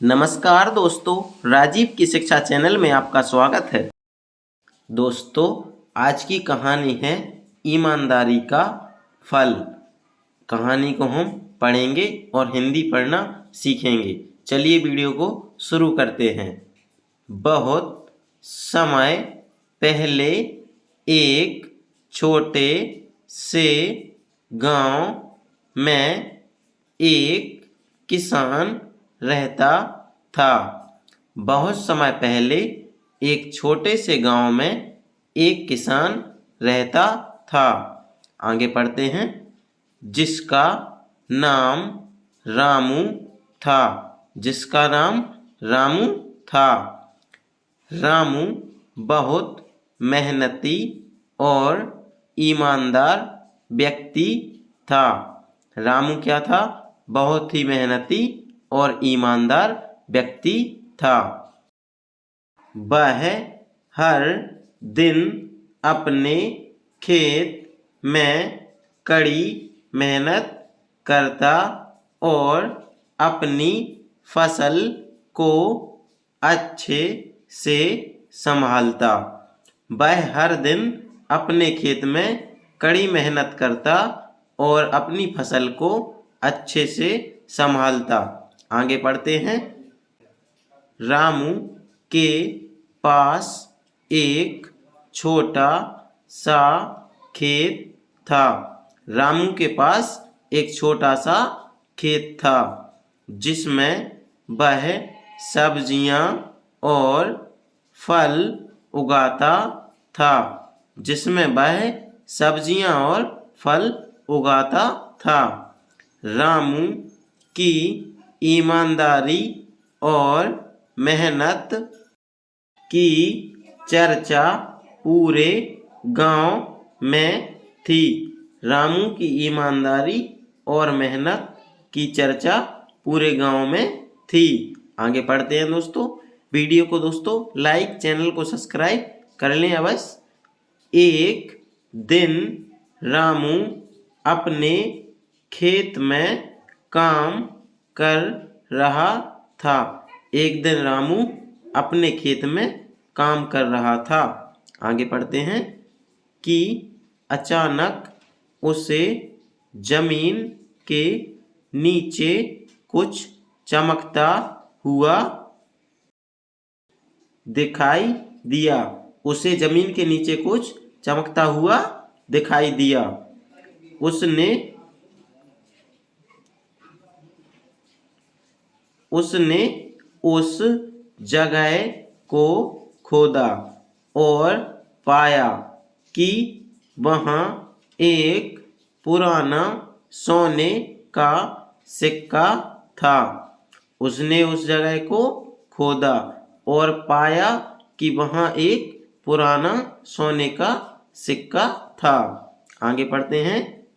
नमस्कार दोस्तों, राजीव की शिक्षा चैनल में आपका स्वागत है। दोस्तों, आज की कहानी है ईमानदारी का फल। कहानी को हम पढ़ेंगे और हिंदी पढ़ना सीखेंगे। चलिए वीडियो को शुरू करते हैं। बहुत समय पहले एक छोटे से गांव में एक किसान रहता था। बहुत समय पहले एक छोटे से गांव में एक किसान रहता था। आगे पढ़ते हैं। जिसका नाम रामू था। जिसका नाम रामू था। रामू बहुत मेहनती और ईमानदार व्यक्ति था। रामू क्या था? बहुत ही मेहनती और ईमानदार व्यक्ति था। वह हर दिन अपने खेत में कड़ी मेहनत करता और अपनी फसल को अच्छे से संभालता। वह हर दिन अपने खेत में कड़ी मेहनत करता और अपनी फसल को अच्छे से संभालता। आगे पढ़ते हैं। रामू के पास एक छोटा सा खेत था। रामू के पास एक छोटा सा खेत था जिसमें वह सब्जियां और फल उगाता था। जिसमें वह सब्जियां और फल उगाता था। रामू की ईमानदारी और मेहनत की चर्चा पूरे गांव में थी। रामू की ईमानदारी और मेहनत की चर्चा पूरे गांव में थी। आगे पढ़ते हैं दोस्तों। वीडियो को दोस्तों लाइक, चैनल को सब्सक्राइब कर लें अवश्य। एक दिन रामू अपने खेत में काम कर रहा था। एक दिन रामू अपने खेत में काम कर रहा था। आगे पढ़ते हैं कि अचानक उसे जमीन के नीचे कुछ चमकता हुआ दिखाई दिया। उसे जमीन के नीचे कुछ चमकता हुआ दिखाई दिया। उसने उस जगह को खोदा और पाया कि वहाँ एक पुराना सोने का सिक्का था। उसने उस जगह को खोदा और पाया कि वहाँ एक पुराना सोने का सिक्का था। आगे पढ़ते हैं।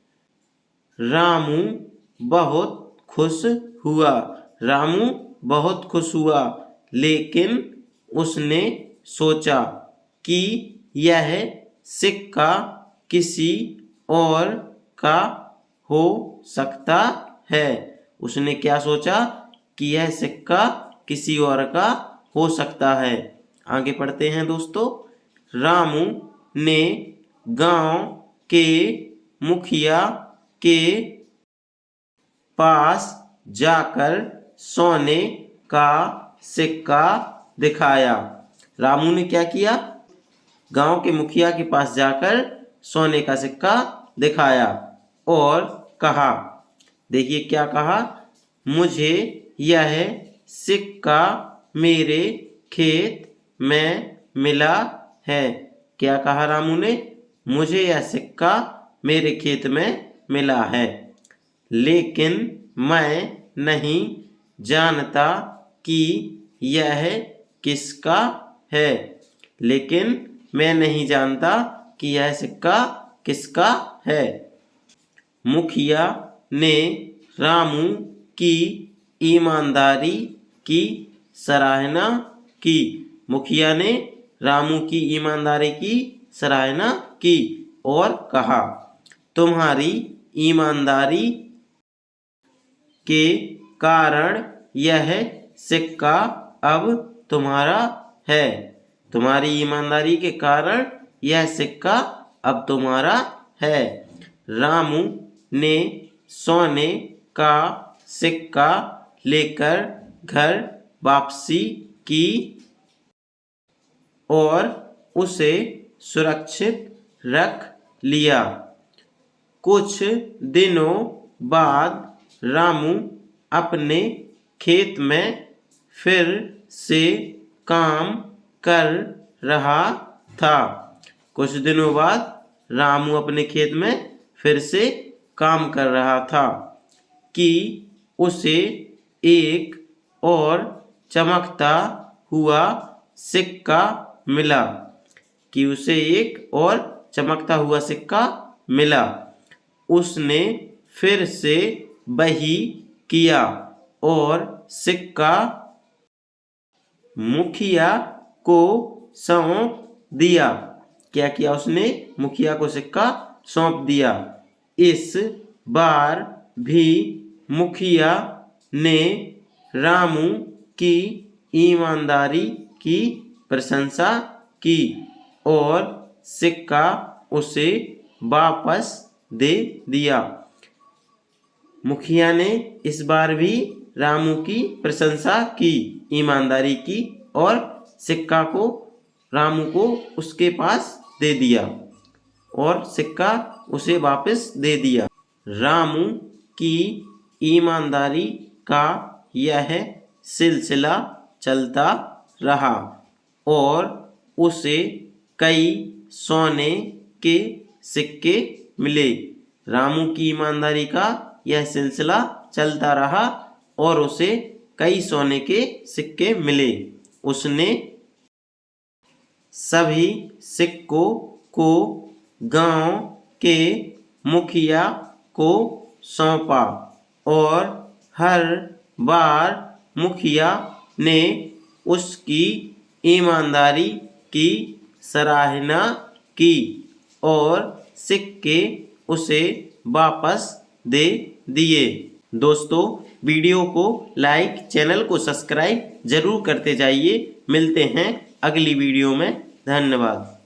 रामू बहुत खुश हुआ। रामू बहुत खुश हुआ, लेकिन उसने सोचा कि यह सिक्का किसी और का हो सकता है। उसने क्या सोचा? कि यह सिक्का किसी और का हो सकता है। आगे पढ़ते हैं दोस्तों। रामू ने गांव के मुखिया के पास जाकर सोने का सिक्का दिखाया। रामू ने क्या किया? गांव के मुखिया के पास जाकर सोने का सिक्का दिखाया और कहा, देखिए क्या कहा, मुझे यह सिक्का मेरे खेत में मिला है। क्या कहा रामू ने? मुझे यह सिक्का मेरे खेत में मिला है, लेकिन मैं नहीं जानता कि यह किसका है। लेकिन मैं नहीं जानता कि यह सिक्का किसका है। मुखिया ने रामू की ईमानदारी की सराहना की। मुखिया ने रामू की ईमानदारी की सराहना की और कहा, तुम्हारी ईमानदारी के कारण यह सिक्का अब तुम्हारा है। तुम्हारी ईमानदारी के कारण यह सिक्का अब तुम्हारा है। रामू ने सोने का सिक्का लेकर घर वापसी की और उसे सुरक्षित रख लिया। कुछ दिनों बाद रामू अपने खेत में फिर से काम कर रहा था। कुछ दिनों बाद रामू अपने खेत में फिर से काम कर रहा था कि उसे एक और चमकता हुआ सिक्का मिला। उसने फिर से वही किया और सिक्का मुखिया को सौंप दिया। क्या किया उसने? मुखिया को सिक्का सौंप दिया। इस बार भी मुखिया ने रामू की ईमानदारी की प्रशंसा की और सिक्का उसे वापस दे दिया। मुखिया ने इस बार भी रामू की प्रशंसा की, ईमानदारी की, और सिक्का को रामू को उसके पास दे दिया और सिक्का उसे वापस दे दिया। रामू की ईमानदारी का यह सिलसिला चलता रहा और उसे कई सोने के सिक्के मिले। रामू की ईमानदारी का यह सिलसिला चलता रहा और उसे कई सोने के सिक्के मिले। उसने सभी सिक्कों को गांव के मुखिया को सौंपा और हर बार मुखिया ने उसकी ईमानदारी की सराहना की और सिक्के उसे वापस दे दिए। दोस्तों, वीडियो को लाइक, चैनल को सब्सक्राइब जरूर करते जाइए। मिलते हैं अगली वीडियो में। धन्यवाद।